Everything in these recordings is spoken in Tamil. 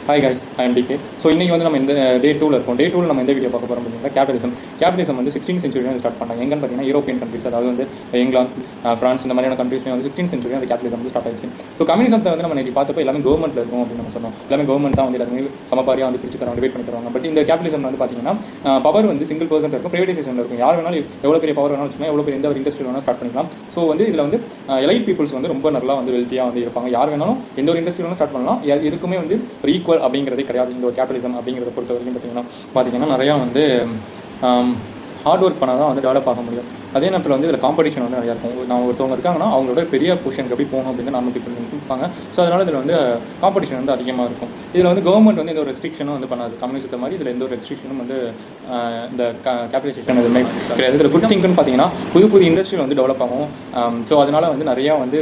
Hi guys, I am DK. So இன்றைக்கி வந்து நம்ம இந்த டே 2ல் இருக்கோம். டே 2ல் நம்ம எந்த வீடியோ பார்க்க போகிறோம் அப்படின்னா கேபிட்டலிசம் வந்து 16th century ஸ்டார்ட் பண்ணாங்க. எங்கன்னு பார்த்தீங்கன்னா யூரோப்பியன் கண்ட்ரிஸ், அதாவது வந்து இங்கிலாந்து, ஃப்ரான்ஸ் இந்த மாதிரியான கண்ட்ரீஸ்லேயும் வந்து 16th century அந்த கேபிட்டலிசம் வந்து ஸ்டார்ட் ஆயிடுச்சு. ஸோ கம்யூனிசத்தை வந்து நம்ம இன்னைக்கு பார்த்தப்போ எல்லாமே கவர்மெண்ட்டில் இருக்கும் அப்படின்னு நம்ம சொன்னோம். எல்லாமே கவர்மெண்ட் தான் வந்து எல்லாமே சமபாரியாக வந்து பிரிச்சு தராங்க, டிவைட் பண்ணி தருவாங்க. பட் இந்த கேபிட்டலிசம் வந்து பார்த்தீங்கன்னா பவர் வந்து சிங்கிள் பர்சன்ட் இருக்கும், ப்ரைவேடைசேஷன் இருக்கும். யார் வேணாலும் எவ்வளோ பெரிய பவர் வேணாலும் வச்சுக்கலாம், எவ்வளோ பெரிய எந்த ஒரு இண்டஸ்ட்ரி வேணாலும் ஸ்டார்ட் பண்ணிக்கலாம். ஸோ வந்து இதில் வந்து எலைட் பீப்புள்ஸ் வந்து ரொம்ப நல்லா வந்து வெல்த்தியாக வந்து இருப்பாங்க. யார் வேணாலும் எந்த ஒரு இண்டஸ்ட்ரி வேணாலும் ஸ்டார்ட் பண்ணலாம். எதுக்குமே வந்து ஈக்குவல் அப்படிங்கிறதே கிடையாது. இந்த ஒரு கேபிட்டலிசம் அப்படிங்கிறத பொறுத்த வரைக்கும் பார்த்தீங்கன்னா நிறையா வந்து ஹார்ட் ஒர்க் பண்ணால் தான் வந்து டெவலப் ஆக முடியும். அதே நேரத்தில் வந்து இதில் காம்படிஷன் வந்து நிறையா இருக்கும். நான் ஒருத்தவங்க இருக்காங்கன்னா அவங்களோட பெரிய பொசிஷனுக்கு எப்படி போகணும் அப்படின்னு நார்மல் பீப்புள் கொடுப்பாங்க. ஸோ அதனால் இதில் வந்து காம்படிஷன் வந்து அதிகமாக இருக்கும். இதில் வந்து கவர்மெண்ட் வந்து எந்த ஒரு ரெஸ்ட்ரிக்ஷனும் வந்து பண்ணாது. கம்யூனிஸ்ட் மாதிரி இதில் எந்த ஒரு ரெஸ்ட்ரிக்ஷனும் வந்து இந்த கேபிட்டலைசேஷன் எதுவுமே கிடையாது. இதில் குட் திங்க்னு பார்த்தீங்கன்னா புது இண்டஸ்ட்ரியில் வந்து டெவலப் ஆகும். ஸோ அதனால் வந்து நிறையா வந்து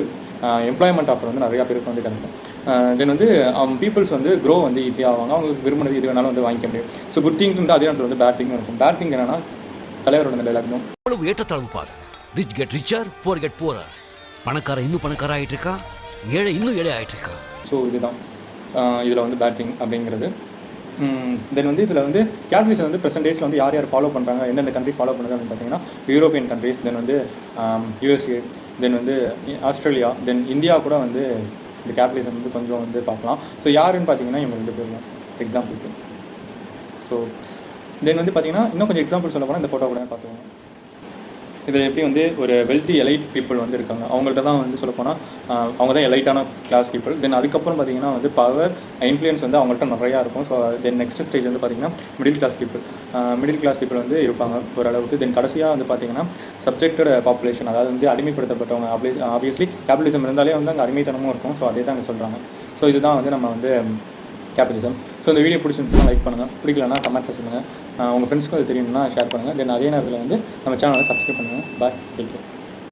எம்ப்ளாய்மெண்ட் ஆஃபர் வந்து நிறையா பேருக்கு வந்து கிடைக்கும். தென் வந்து பீப்புள்ஸ் வந்து க்ரோ வந்து ஈஸியாக ஆவாங்க. அவங்களுக்கு விரும்பினது இது வேணாலும் வந்து வாங்கிக்க முடியும். ஸோ குட் திங்க் வந்து அதே நேரத்தில் வந்து பேட் திங் இருக்கும். பேட் திங் என்னன்னா தலைவரோட நிலை எல்லாருக்கும் அவ்வளவு ஏற்றத்தாழ்வு பாரு. Rich get richer, poor get poorer. பணக்காரன் இன்னும் பணக்காரன் ஆகிட்டு இருக்கா, ஏழை இன்னும் ஏழை ஆகிட்டு இருக்கா. ஸோ இதுதான் இதில் வந்து பேட் திங் அப்படிங்கிறது. தென் வந்து இதில் வந்து கேபிட்டலிசம் வந்து ப்ரெசென்ட் டேஸில் வந்து யார் ஃபாலோ பண்ணுறாங்க, எந்தெந்த கண்ட்ரி ஃபாலோ பண்ணுறது அப்படின்னு பார்த்தீங்கன்னா யூரோப்பியன் கண்ட்ரிஸ், தென் வந்து யூஎஸ்ஏ, தென் வந்து ஆஸ்திரேலியா, தென் இந்தியா கூட வந்து இந்த கேபிட்டலிசம் வந்து கொஞ்சம் வந்து பார்க்கலாம். ஸோ யாருன்னு பார்த்தீங்கன்னா இவங்க 2 பேர் தான் எக்ஸாம்பிளுக்கு. ஸோ தென் வந்து பார்த்தீங்கன்னா இன்னும் கொஞ்சம் எக்ஸாம்பிள் சொல்ல போனால் இந்த ஃபோட்டோ கூட பார்த்துக்கோங்க. இதில் எப்படி வந்து ஒரு வெல்த்தி எலைட் பீப்புள் வந்து இருக்காங்க. அவங்கள்ட்ட தான் வந்து சொல்லப்போனால் அவங்க தான் எலைட்டான கிளாஸ் பீப்புள். தென் அதுக்கப்புறம் பார்த்தீங்கன்னா வந்து பவர் இன்ஃப்ளூயன்ஸ் வந்து அவங்கள்ட்ட நிறையா இருக்கும். ஸோ தென் நெக்ஸ்ட் ஸ்டேஜ் வந்து பார்த்திங்கன்னா மிடில் கிளாஸ் பீப்புள் வந்து இருப்பாங்க ஓரளவுக்கு. தென் கடைசியாக வந்து பார்த்திங்கன்னா சப்ஜெக்டட் பாப்புலேஷன், அதாவது வந்து அடிமைப்படுத்தப்பட்டவங்க. ஆப்வியஸ்லி கேபிட்டலிசம் இருந்தாலே வந்து அங்கே அடிமைத்தனமும் இருக்கும். ஸோ அதே தான் அங்கே சொல்கிறாங்க. ஸோ இதுதான் வந்து நம்ம வந்து கேபிட்டலிசம். ஸோ இந்த வீடியோ பிடிச்சிருந்துச்சுன்னா லைக் பண்ணுங்கள், பிடிக்கலன்னா கமெண்ட்டில் சொல்லுங்கள். உங்கள் ஃப்ரெண்ட்ஸ்க்கும் அது தெரியணும்னா ஷேர் பண்ணுங்கள். தென் அதே நேரத்தில் வந்து நம்ம சேனலை சப்ஸ்கிரைப் பண்ணுங்கள். பாய், டேக் கேர்.